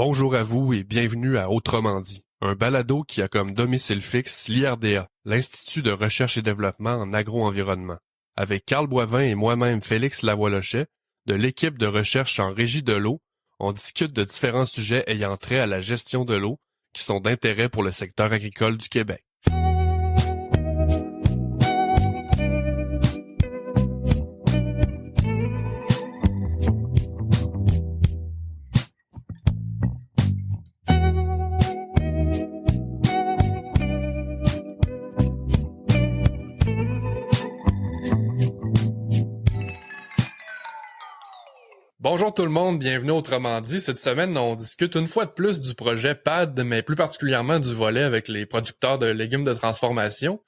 Bonjour à vous et bienvenue à Autrement dit, un balado qui a comme domicile fixe l'IRDA, l'Institut de recherche et développement en agro-environnement. Avec Carl Boivin et moi-même Félix Lavoie-Lochet, de l'équipe de recherche en régie de l'eau, on discute de différents sujets ayant trait à la gestion de l'eau qui sont d'intérêt pour le secteur agricole du Québec. Bonjour tout le monde, bienvenue à Autrement dit. Cette semaine, on discute une fois de plus du projet PAD, mais plus particulièrement du volet avec les producteurs de légumes de transformation.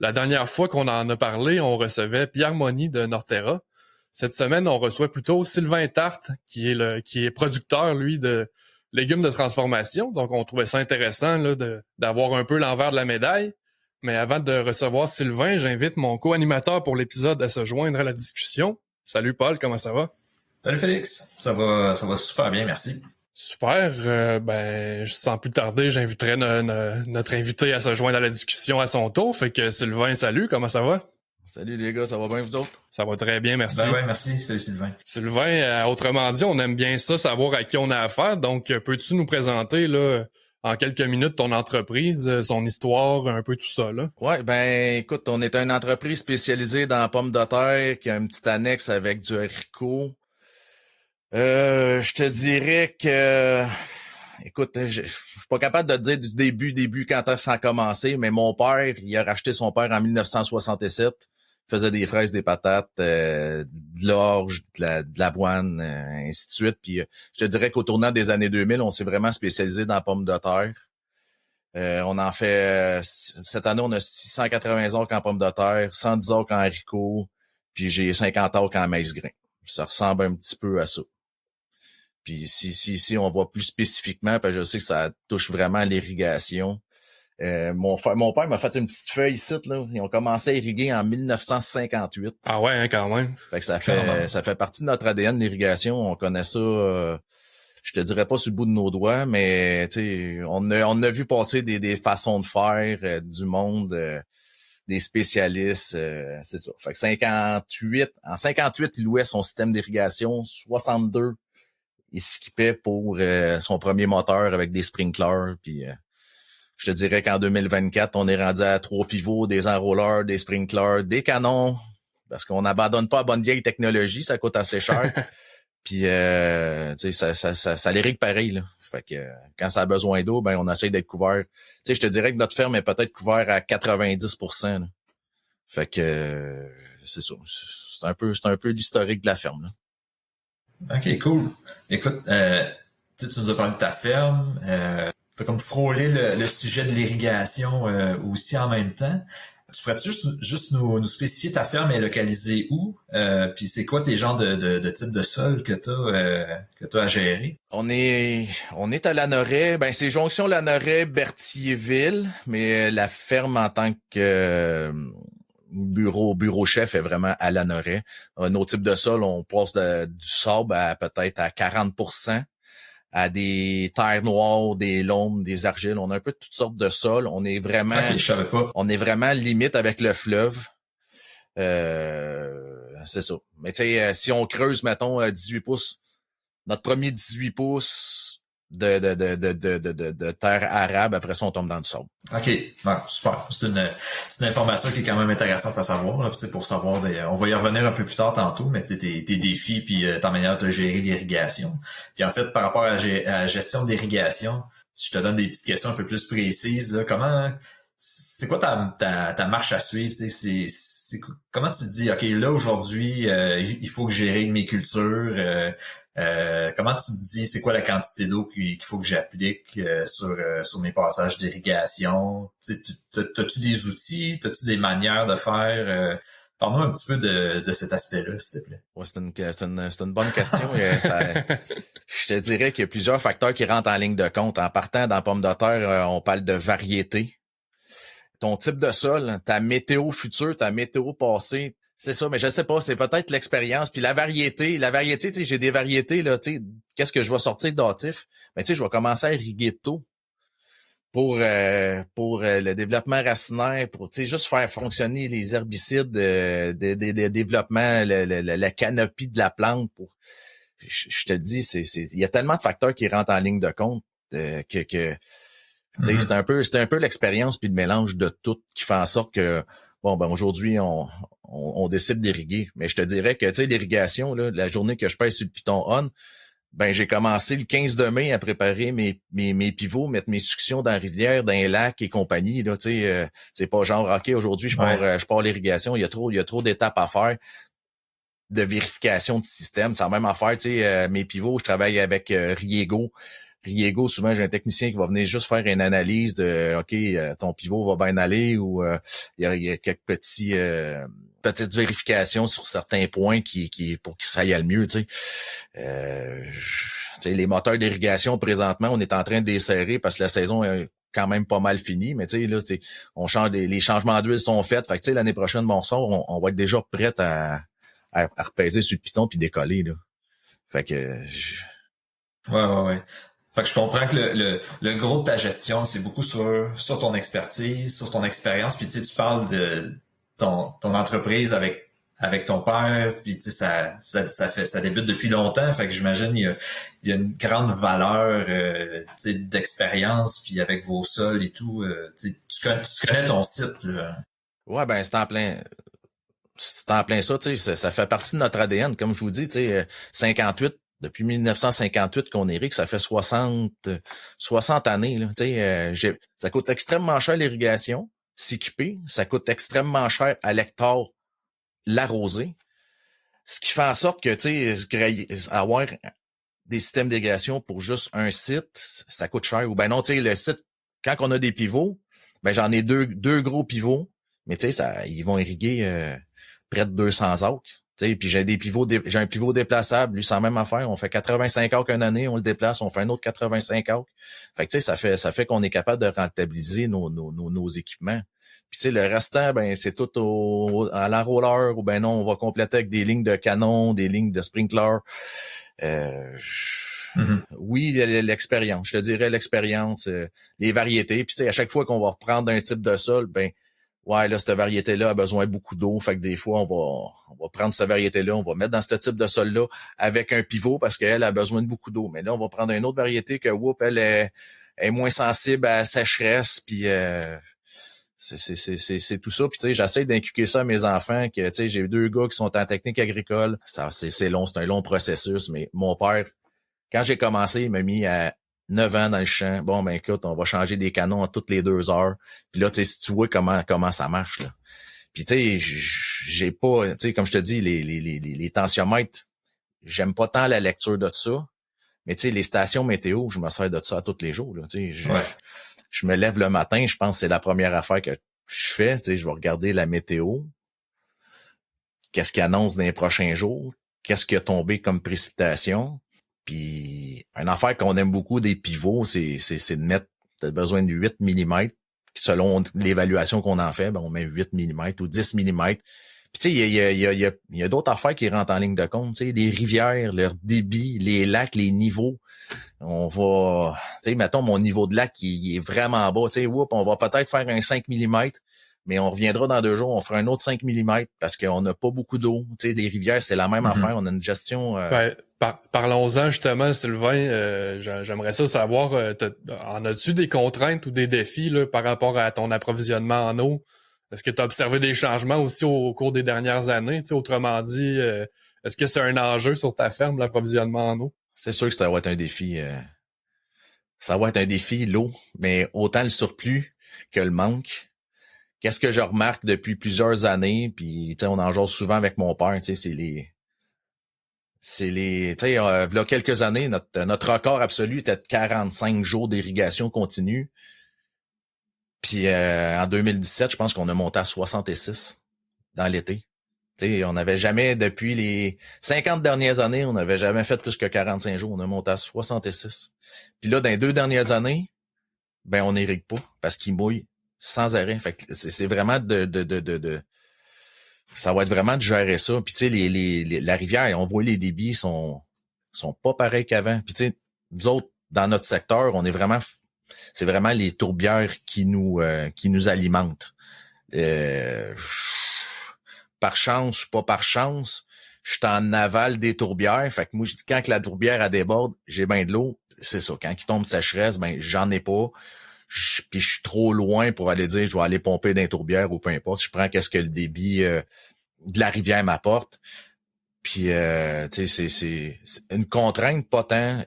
La dernière fois qu'on en a parlé, on recevait Pierre Moni de Norterra. Cette semaine, on reçoit plutôt Sylvain Tarte, qui est producteur, lui, de légumes de transformation. Donc, on trouvait ça intéressant là, d'avoir un peu l'envers de la médaille. Mais avant de recevoir Sylvain, j'invite mon co-animateur pour l'épisode à se joindre à la discussion. Salut Paul, comment ça va? Salut Félix, ça va super bien, merci. Super, sans plus tarder, j'inviterai notre invité à se joindre à la discussion à son tour. Fait que Sylvain, salut, comment ça va? Salut les gars, ça va bien vous autres? Ça va très bien, merci. Ben ouais, merci, salut Sylvain. Sylvain, autrement dit, on aime bien ça, savoir à qui on a affaire. Donc, peux-tu nous présenter là en quelques minutes ton entreprise, son histoire, un peu tout ça là? Ouais, ben écoute, on est une entreprise spécialisée dans la pomme de terre qui a une petite annexe avec du haricot. Je te dirais que, écoute, je suis pas capable de te dire du début quand ça a commencé, mais mon père, il a racheté son père en 1967. Il faisait des fraises, des patates, de l'orge, de l'avoine, ainsi de suite. Puis je te dirais qu'au tournant des années 2000, on s'est vraiment spécialisé dans la pomme de terre. On en fait, cette année, on a 680 acres en pomme de terre, 110 acres en haricots, puis j'ai 50 acres en maïs grain. Ça ressemble un petit peu à ça. Puis si on voit plus spécifiquement, parce que je sais que ça touche vraiment à l'irrigation. Mon père m'a fait une petite feuille ici, là. Ils ont commencé à irriguer en 1958. Ah ouais, hein, quand même. Fait que ça fait partie de notre ADN, l'irrigation. On connaît ça, je te dirais pas sur le bout de nos doigts, mais tu sais, on a vu passer des façons de faire, du monde, des spécialistes, c'est ça. Fait que en 58, il louait son système d'irrigation. 62, il s'équipait pour son premier moteur avec des sprinklers. Puis je te dirais qu'en 2024, on est rendu à 3 pivots, des enrouleurs, des sprinklers, des canons, parce qu'on n'abandonne pas la bonne vieille technologie, ça coûte assez cher. Puis tu sais, ça l'irrigue pareil, là. Fait que quand ça a besoin d'eau, ben on essaie d'être couvert. Tu sais, je te dirais que notre ferme est peut-être couverte à 90%. Là. Fait que c'est ça. C'est un peu l'historique de la ferme, là. Ok, cool. Écoute, tu nous as parlé de ta ferme, t'as comme frôlé le sujet de l'irrigation aussi en même temps. Tu pourrais-tu juste nous spécifier ta ferme est localisée où? Puis c'est quoi tes genres de type de sol que t'as à gérer? On est à Lanoraie, ben c'est jonction Lanoraie Berthierville, mais la ferme en tant que bureau chef est vraiment à Lanoraie. Nos types de sol, on passe du sable à peut-être à 40%, à des terres noires, des loams, des argiles. On a un peu toutes sortes de sols. On est vraiment, Ok, je savais pas. On est vraiment limite avec le fleuve. C'est ça. Mais tu sais, si on creuse, mettons, 18 pouces, notre premier 18 pouces de terre arabe, après ça, on tombe dans le sable. OK. Bon, super. C'est une information qui est quand même intéressante à savoir, là, pour savoir on va y revenir un peu plus tard tantôt, mais tu sais, tes défis puis ta manière de gérer l'irrigation. Puis en fait, par rapport à la gestion de l'irrigation, si je te donne des petites questions un peu plus précises, là, c'est quoi ta marche à suivre? Comment tu te dis, OK, là, aujourd'hui, il faut que j'irrigue mes cultures, comment tu te dis, c'est quoi la quantité d'eau qu'il faut que j'applique sur mes passages d'irrigation? T'as-tu des outils? T'as-tu des manières de faire? Parle-moi un petit peu de cet aspect-là, s'il te plaît. Ouais, c'est une bonne question. Je te dirais qu'il y a plusieurs facteurs qui rentrent en ligne de compte. En partant dans la pomme de terre, on parle de variété. Ton type de sol, ta météo future, ta météo passée, C'est ça, mais je sais pas, c'est peut-être l'expérience puis la variété, tu sais, j'ai des variétés là, tu sais, qu'est-ce que je vais sortir d'hâtif? Ben tu sais, je vais commencer à irriguer tôt pour le développement racinaire, pour tu sais juste faire fonctionner les herbicides, des développements, la canopie de la plante. Pour, je te dis, il y a tellement de facteurs qui rentrent en ligne de compte que tu sais, c'est un peu l'expérience puis le mélange de tout qui fait en sorte que bon ben aujourd'hui on décide d'irriguer. Mais je te dirais que tu sais l'irrigation là, la journée que je pèse sur le piton on, ben j'ai commencé le 15 de mai à préparer mes pivots, mettre mes suctions dans la rivière, dans les lacs et compagnie là, tu sais c'est pas genre OK, aujourd'hui je pars l'irrigation, il y a trop d'étapes à faire de vérification de système, c'est la même affaire, tu sais mes pivots, je travaille avec Riego. Riego, souvent j'ai un technicien qui va venir juste faire une analyse de OK, ton pivot va bien aller ou il y a quelques petites vérifications sur certains points qui pour que ça aille le mieux, tu sais. Tu sais, les moteurs d'irrigation présentement, on est en train de desserrer parce que la saison est quand même pas mal finie, mais tu sais là, on change les changements d'huile sont faits, fait que tu sais l'année prochaine on va être déjà prêt à repaiser sur le piton puis décoller là. Fait que Ouais. Fait que je comprends que le gros de ta gestion, c'est beaucoup sur ton expertise, sur ton expérience, puis tu sais, tu parles de ton entreprise avec ton père, puis tu sais, ça débute depuis longtemps, fait que j'imagine il y a une grande valeur tu sais, d'expérience, puis avec vos sols et tout, tu connais ton site là. ouais, ben c'est en plein ça, tu sais, ça fait partie de notre ADN, comme je vous dis, tu sais, 58, depuis 1958 qu'on est riche, ça fait 60 années, là, tu sais, ça coûte extrêmement cher l'irrigation, s'équiper, ça coûte extrêmement cher à l'hectare l'arroser, ce qui fait en sorte que, tu sais, avoir des systèmes d'irrigation pour juste un site, ça coûte cher, ou ben non, tu sais, le site, quand on a des pivots, ben j'en ai deux gros pivots, mais tu sais, ils vont irriguer près de 200 acres. Tu sais, puis j'ai un pivot déplaçable, lui, c'est la même affaire. On fait 85 acres une année, on le déplace, on fait un autre 85 acres. Fait que tu sais, ça fait qu'on est capable de rentabiliser nos équipements. Puis tu sais, le restant, ben c'est tout à l'enrouleur, ou ben non, on va compléter avec des lignes de canon, des lignes de sprinkler. Oui, l'expérience, je te dirais l'expérience, les variétés. Puis tu sais, à chaque fois qu'on va reprendre un type de sol, ben ouais, là, cette variété-là a besoin de beaucoup d'eau. Fait que des fois, on va prendre cette variété-là, on va mettre dans ce type de sol-là avec un pivot parce qu'elle a besoin de beaucoup d'eau. Mais là, on va prendre une autre variété que, elle est moins sensible à la sécheresse. Puis c'est tout ça. Puis tu sais, j'essaie d'inculquer ça à mes enfants. Que tu sais, j'ai 2 gars qui sont en technique agricole. Ça, c'est long, c'est un long processus. Mais mon père, quand j'ai commencé, il m'a mis à 9 ans dans le champ. Bon, ben écoute, on va changer des canons à toutes les 2 heures. Puis là, tu sais, si tu vois comment ça marche, là. Puis tu sais, j'ai pas, tu sais, comme je te dis, les tensiomètres, j'aime pas tant la lecture de ça. Mais tu sais, les stations météo, je me sers de ça tous les jours, là. Tu sais, je me lève le matin, je pense que c'est la première affaire que je fais. Tu sais, je vais regarder la météo. Qu'est-ce qu'il annonce dans les prochains jours? Qu'est-ce qui a tombé comme précipitation? Puis, une affaire qu'on aime beaucoup des pivots, c'est de mettre, t'as besoin de 8 mm. Selon l'évaluation qu'on en fait, ben, on met 8 mm ou 10 mm. Puis, tu sais, il y a d'autres affaires qui rentrent en ligne de compte. Tu sais, les rivières, leur débit, les lacs, les niveaux. On va, tu sais, mettons, mon niveau de lac, il est vraiment bas. Tu sais, on va peut-être faire un 5 mm. Mais on reviendra dans 2 jours, on fera un autre 5 mm parce qu'on n'a pas beaucoup d'eau. Tu sais, les rivières, c'est la même affaire. On a une gestion... Ben, parlons-en justement, Sylvain. J'aimerais ça savoir, en as-tu des contraintes ou des défis là, par rapport à ton approvisionnement en eau? Est-ce que tu as observé des changements aussi au cours des dernières années? Tu sais, autrement dit, est-ce que c'est un enjeu sur ta ferme, l'approvisionnement en eau? C'est sûr que ça va être un défi. Ça va être un défi, l'eau, mais autant le surplus que le manque. Qu'est-ce que je remarque depuis plusieurs années, puis tu sais, on en jase souvent avec mon père, tu sais, tu sais, là, quelques années, notre record absolu était de 45 jours d'irrigation continue. Puis en 2017, je pense qu'on a monté à 66 dans l'été. Tu sais, on n'avait jamais, depuis les 50 dernières années, on n'avait jamais fait plus que 45 jours. On a monté à 66. Puis là, dans les 2 dernières années, ben on n'irrigue pas parce qu'il mouille sans arrêt. Fait que c'est vraiment ça va être vraiment de gérer ça. Puis tu sais, la rivière, on voit les débits sont pas pareils qu'avant. Puis tu sais, nous autres, dans notre secteur, c'est vraiment les tourbières qui nous alimentent. Par chance ou pas par chance, je suis en aval des tourbières. Fait que moi, quand que la tourbière elle déborde, j'ai bien de l'eau. C'est ça. Quand il tombe sécheresse, ben j'en ai pas. Puis je suis trop loin pour aller dire je vais aller pomper dans les tourbières ou peu importe. Je prends qu'est-ce que le débit de la rivière m'apporte. Puis tu sais, c'est une contrainte pas tant.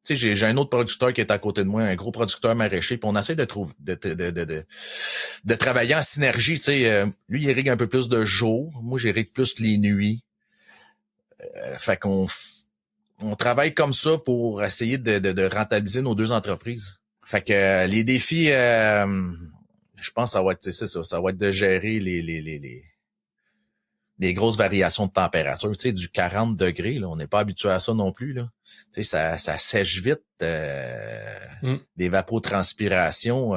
Tu sais, j'ai un autre producteur qui est à côté de moi, un gros producteur maraîcher, puis on essaie de trouver de travailler en synergie. Tu sais, lui, il irrigue un peu plus de jour, moi j'irrigue plus les nuits. Fait qu'on travaille comme ça pour essayer de rentabiliser nos deux entreprises. Fait que les défis, je pense que ça va être, c'est ça va être de gérer les grosses variations de température, tu sais, du 40 degrés, là, on n'est pas habitué à ça non plus, là. Tu sais, ça sèche vite, l'évapotranspiration,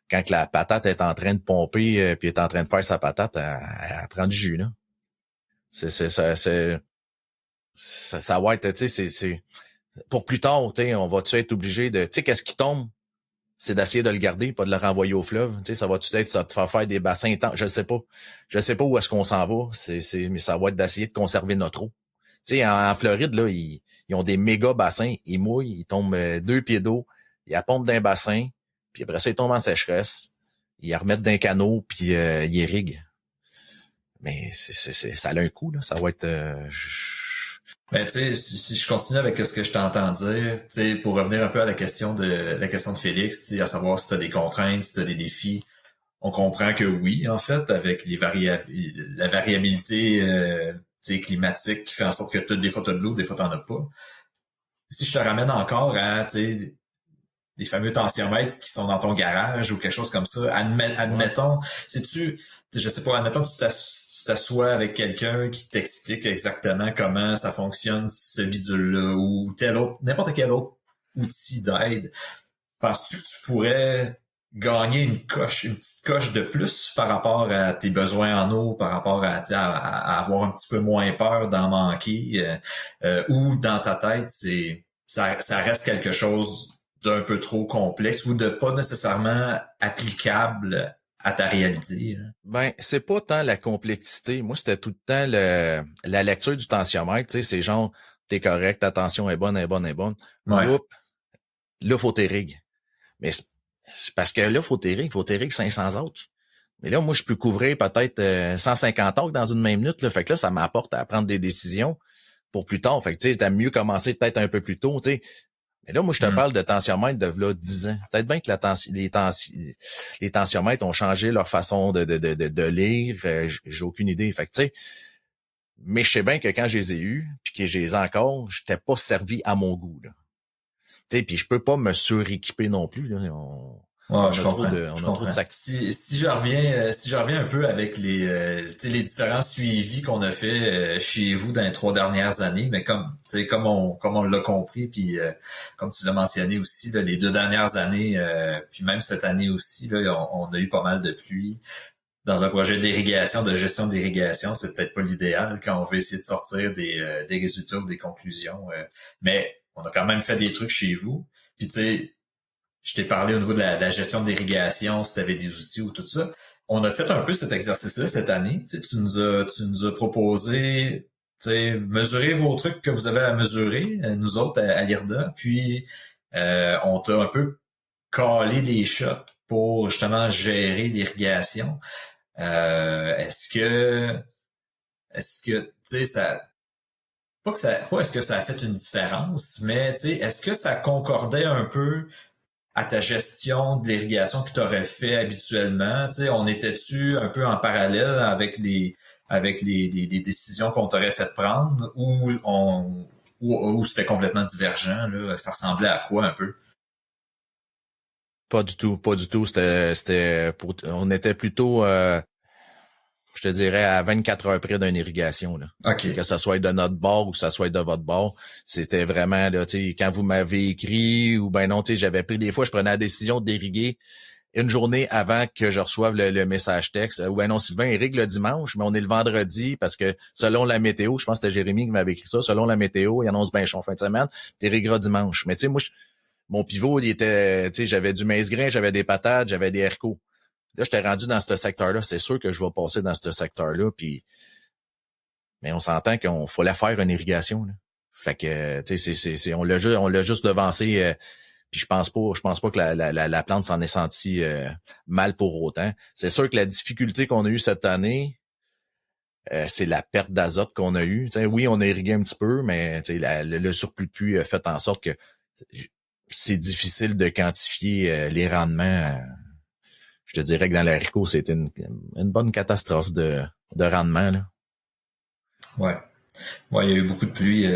quand la patate est en train de pomper, puis est en train de faire sa patate, elle prend du jus, là. Ça va être, tu sais, c'est pour plus tard, tu sais, on va-tu être obligé de, tu sais, qu'est-ce qui tombe? C'est d'essayer de le garder, pas de le renvoyer au fleuve. Tu sais, ça va-tu être ça te faire des bassins temps? Je sais pas. Je sais pas où est-ce qu'on s'en va. Mais ça va être d'essayer de conserver notre eau. Tu sais, en Floride, là, ils ont des méga bassins. Ils mouillent, ils tombent 2 pieds d'eau. Ils la pompent d'un bassin. Puis après ça, ils tombent en sécheresse. Ils la remettent d'un canot, puis ils irriguent. Mais ça a un coût, là. Ça va être... Ben, tu sais, si je continue avec ce que je t'entends dire, tu sais, pour revenir un peu à la question de Félix, tu sais, à savoir si tu as des contraintes, si tu as des défis, on comprend que oui, en fait, avec la variabilité tu sais, climatique qui fait en sorte que des fois t'as de l'eau, des fois t'en as pas. Si je te ramène encore à, tu sais, les fameux tensiomètres qui sont dans ton garage ou quelque chose comme ça, admettons, je sais pas, admettons que tu t'assois avec quelqu'un qui t'explique exactement comment ça fonctionne, ce bidule-là, ou n'importe quel autre outil d'aide. Penses-tu que tu pourrais gagner une petite coche de plus par rapport à tes besoins en eau, par rapport à avoir un petit peu moins peur d'en manquer, ou dans ta tête, ça reste quelque chose d'un peu trop complexe ou de pas nécessairement applicable à ta réalité? Là. Ben, c'est pas tant la complexité. Moi, c'était tout le temps la lecture du tensiomètre. Tu sais, c'est genre, t'es correct, ta tension est bonne, est bonne, est bonne. Ouais. Oups, là, faut t'irriguer. Mais c'est parce que là, faut t'irriguer 500 autres. Mais là, moi, je peux couvrir peut-être 150 autres dans une même minute. Là. Fait que là, ça m'apporte à prendre des décisions pour plus tard. Fait que, tu sais, t'as mieux commencé peut-être un peu plus tôt, tu sais. Mais là, moi, je te parle de tensiomètre de là 10 ans. Peut-être bien que les tensiomètres ont changé leur façon de lire. J'ai aucune idée. Fait que, tu sais, mais je sais bien que quand je les ai eus, puis que je les ai encore, j'étais pas servi à mon goût. Là. Tu sais, puis je peux pas me suréquiper non plus. Là. On a trop de sacs. Si je reviens un peu avec les différents suivis qu'on a fait chez vous dans les 3 dernières années, mais comme on l'a compris, puis comme tu l'as mentionné aussi, là, les 2 dernières années, puis même cette année aussi, là, on a eu pas mal de pluie. Dans un projet d'irrigation, de gestion d'irrigation, c'est peut-être pas l'idéal quand on veut essayer de sortir des résultats ou des conclusions. Mais on a quand même fait des trucs chez vous. Puis tu sais, je t'ai parlé au niveau de la gestion d'irrigation, si tu avais des outils ou tout ça. On a fait un peu cet exercice-là cette année. Tu nous as proposé, mesurer vos trucs que vous avez à mesurer, nous autres à l'IRDA. Puis on t'a un peu calé des shots pour justement gérer l'irrigation. Est-ce que tu sais ça pas est-ce que ça a fait une différence, mais tu sais est-ce que ça concordait un peu à ta gestion de l'irrigation que tu aurais fait habituellement? Tu sais, on était-tu un peu en parallèle avec les décisions qu'on t'aurait fait prendre ou c'était complètement divergent là? Ça ressemblait à quoi un peu? Pas du tout. On était plutôt, je te dirais, à 24 heures près d'une irrigation, là. Okay. Que ça soit de notre bord ou que ça soit de votre bord. C'était vraiment, là, tu sais, quand vous m'avez écrit ou ben non, tu sais, j'avais pris des fois, je prenais la décision d'irriguer une journée avant que je reçoive le message texte. Ouais, non, Sylvain, il règle le dimanche, mais on est le vendredi parce que selon la météo, je pense que c'était Jérémy qui m'avait écrit ça, selon la météo, il annonce bien chaud fin de semaine, t'es régleras dimanche. Mais tu sais, moi, mon pivot, il était, tu sais, j'avais du maïs grain, j'avais des patates, j'avais des haricots. Là, j'étais rendu dans ce secteur-là. C'est sûr que je vais passer dans ce secteur-là, puis mais on s'entend qu'on fallait faire une irrigation, là. Fait que, tu sais, on l'a juste devancé. Puis je pense pas que la plante s'en est sentie mal pour autant. C'est sûr que la difficulté qu'on a eue cette année, c'est la perte d'azote qu'on a eue. T'sais, oui, on a irrigué un petit peu, mais le surplus de pluie a fait en sorte que c'est difficile de quantifier les rendements. Je te dirais que dans l'haricot, c'était une bonne catastrophe de rendement, là. Ouais. Ouais, il y a eu beaucoup de pluie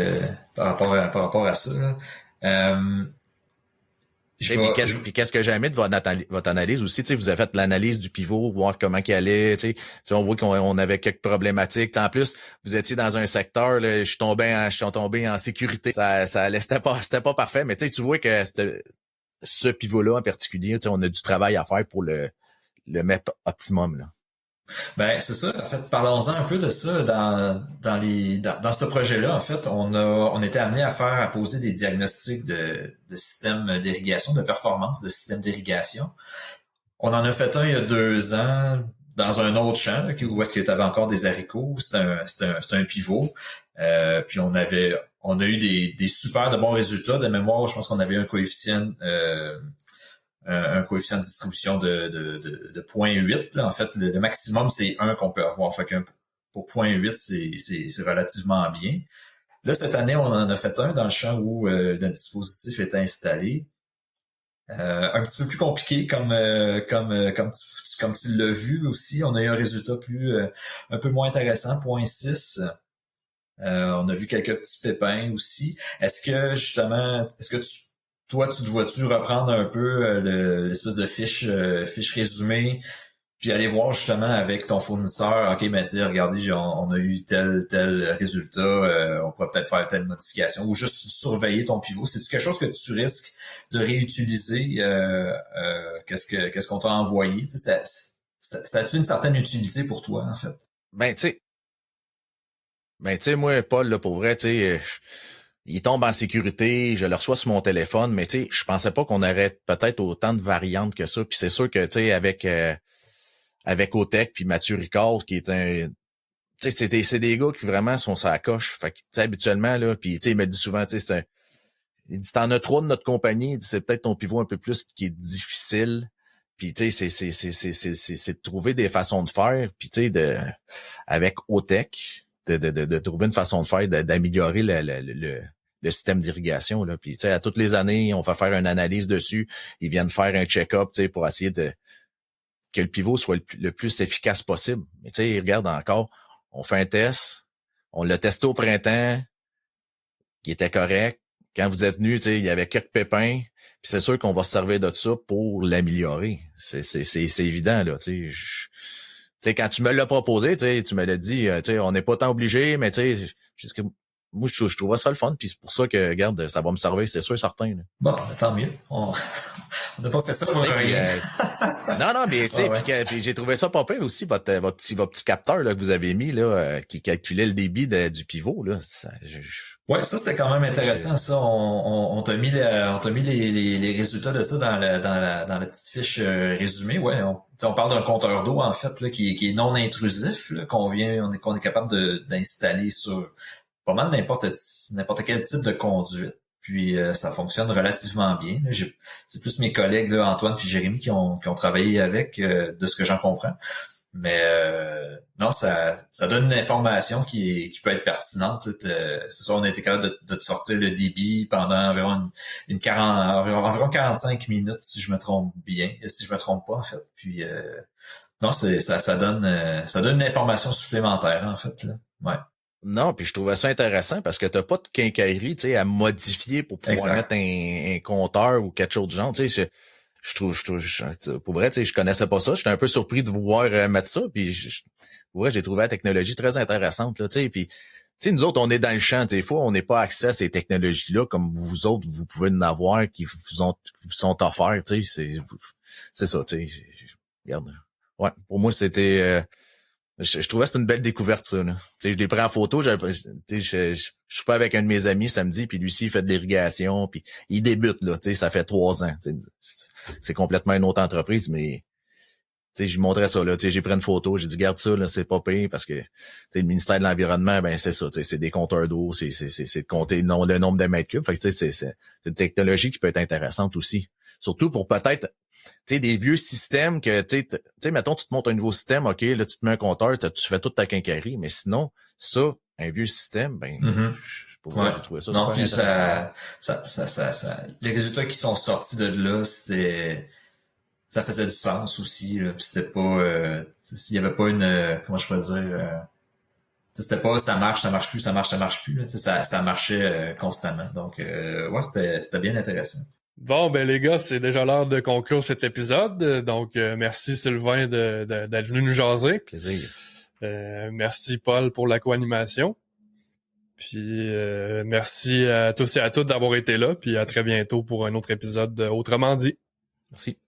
par rapport à ça, là. Puis qu'est-ce que j'ai aimé de votre analyse aussi, tu sais, vous avez fait l'analyse du pivot, voir comment qu'il allait, tu sais, on voit qu'on avait quelques problématiques. En plus, vous étiez dans un secteur, là, je suis tombé en sécurité. Ça allait, c'était pas parfait, mais tu vois que ce pivot-là en particulier, tu sais, on a du travail à faire pour le mettre optimum, là. Ben c'est ça. En fait, parlons-en un peu de ça dans ce projet-là. En fait, on était amené à poser des diagnostics de système d'irrigation, de performance de système d'irrigation. On en a fait un il y a 2 ans dans un autre champ là, où est-ce qu'il y avait encore des haricots. C'était un pivot. Puis on a eu des super de bons résultats. De mémoire, je pense qu'on avait un coefficient de distribution de 0.8. Là. En fait, le maximum, c'est 1 qu'on peut avoir. Fait que pour 0.8, c'est relativement bien. Là, cette année, on en a fait un dans le champ où le dispositif était installé. Un petit peu plus compliqué comme tu l'as vu aussi. On a eu un résultat un peu moins intéressant, 0.6. On a vu quelques petits pépins aussi. Est-ce que toi, tu te vois-tu reprendre un peu l'espèce de fiche résumée, puis aller voir justement avec ton fournisseur, OK, ben dire, regardez, on a eu tel résultat, on pourrait peut-être faire telle modification, ou juste surveiller ton pivot. C'est-tu quelque chose que tu risques de réutiliser? Qu'est-ce qu'on t'a envoyé? Tu sais, ça a-tu une certaine utilité pour toi, en fait? Ben, tu sais, moi, Paul, là, pour vrai, tu sais, il tombe en sécurité, je le reçois sur mon téléphone, mais tu sais, je pensais pas qu'on aurait peut-être autant de variantes que ça. Puis c'est sûr que, tu sais, avec Otech puis Mathieu Ricard, qui est un... Tu sais, c'est des gars qui vraiment sont sur la coche. Fait que, tu sais, habituellement, là, puis tu sais, il me dit souvent, tu sais, il dit, t'en as 3 de notre compagnie, il dit, c'est peut-être ton pivot un peu plus qui est difficile. Puis tu sais, c'est de trouver des façons de faire, puis tu sais, avec Otech, de trouver une façon de faire, d'améliorer le système d'irrigation, là. Puis tu sais, à toutes les années, on va faire une analyse dessus. Ils viennent faire un check-up, tu sais, pour essayer que le pivot soit le plus efficace possible. Mais tu sais, regarde encore, on fait un test, on l'a testé au printemps, qui était correct. Quand vous êtes venu, tu sais, il y avait quelques pépins, puis c'est sûr qu'on va se servir de ça pour l'améliorer. C'est évident, là, tu sais, quand tu me l'as proposé, tu me l'as dit, tu sais, on n'est pas tant obligé, mais tu sais, moi, je trouvais ça le fun, puis c'est pour ça que, regarde, ça va me servir, c'est sûr, certain. Là. Bon, tant mieux. On n'a pas fait ça pour rien. Non, mais tu sais, puis j'ai trouvé ça pas pire aussi, votre petit capteur là que vous avez mis là, qui calculait le débit du pivot là. Ouais, ça c'était quand même intéressant. Ça, on t'a mis les résultats de ça dans la petite fiche résumée. Ouais, on parle d'un compteur d'eau en fait là, qui est non intrusif, là, qu'on est capable d'installer sur pas mal n'importe quel type de conduite. Puis ça fonctionne relativement bien. C'est plus mes collègues là, Antoine et Jérémy qui ont travaillé avec, de ce que j'en comprends. Mais non, ça donne une information qui peut être pertinente. C'est ça, on a été capable de te sortir le débit pendant environ environ 45 minutes, si je me trompe bien, si je me trompe pas en fait. Puis non, ça donne une information supplémentaire en fait là. Ouais. Non, puis je trouvais ça intéressant parce que t'as pas de quincaillerie, tu sais, à modifier pour pouvoir mettre un compteur ou quelque chose de genre, tu sais. Je trouve, pour vrai, tu sais, je connaissais pas ça. J'étais un peu surpris de vous voir mettre ça. Puis, pour vrai, j'ai trouvé la technologie très intéressante, là, tu sais. Puis, tu sais, nous autres, on est dans le champ. Des fois, on n'est pas accès à ces technologies-là comme vous autres, vous pouvez en avoir qui vous sont offerts, tu sais. c'est ça, tu sais, regarde. Ouais, pour moi, c'était... je trouvais que c'était une belle découverte, ça. Là. Je l'ai pris en photo. Je suis pas avec un de mes amis samedi, puis lui aussi, il fait de l'irrigation, puis il débute, là. Ça fait 3 ans. C'est complètement une autre entreprise, mais je lui montrais ça, là. J'ai pris une photo, j'ai dit, garde ça, là, c'est pas pire, parce que le ministère de l'Environnement, ben c'est ça, c'est des compteurs d'eau, c'est de compter le nombre de mètres cubes. Fait que c'est une technologie qui peut être intéressante aussi. Surtout pour peut-être des vieux systèmes que, tu sais, mettons, tu te montes un nouveau système, OK, là, tu te mets un compteur, tu fais toute ta quincaillerie, mais sinon, ça, un vieux système, ben, j'ai trouvé ça non, super puis intéressant. les résultats qui sont sortis de là, ça faisait du sens aussi, là, puis c'était pas, il y avait pas une, comment je pourrais dire, c'était pas ça marche plus, ça marche plus, là, ça marchait constamment. Donc, ouais, c'était bien intéressant. Bon, ben les gars, c'est déjà l'heure de conclure cet épisode. Donc, merci Sylvain d'être venu nous jaser. Plaisir. Merci Paul pour la co-animation. Puis merci à tous et à toutes d'avoir été là. Puis à très bientôt pour un autre épisode de Autrement dit. Merci.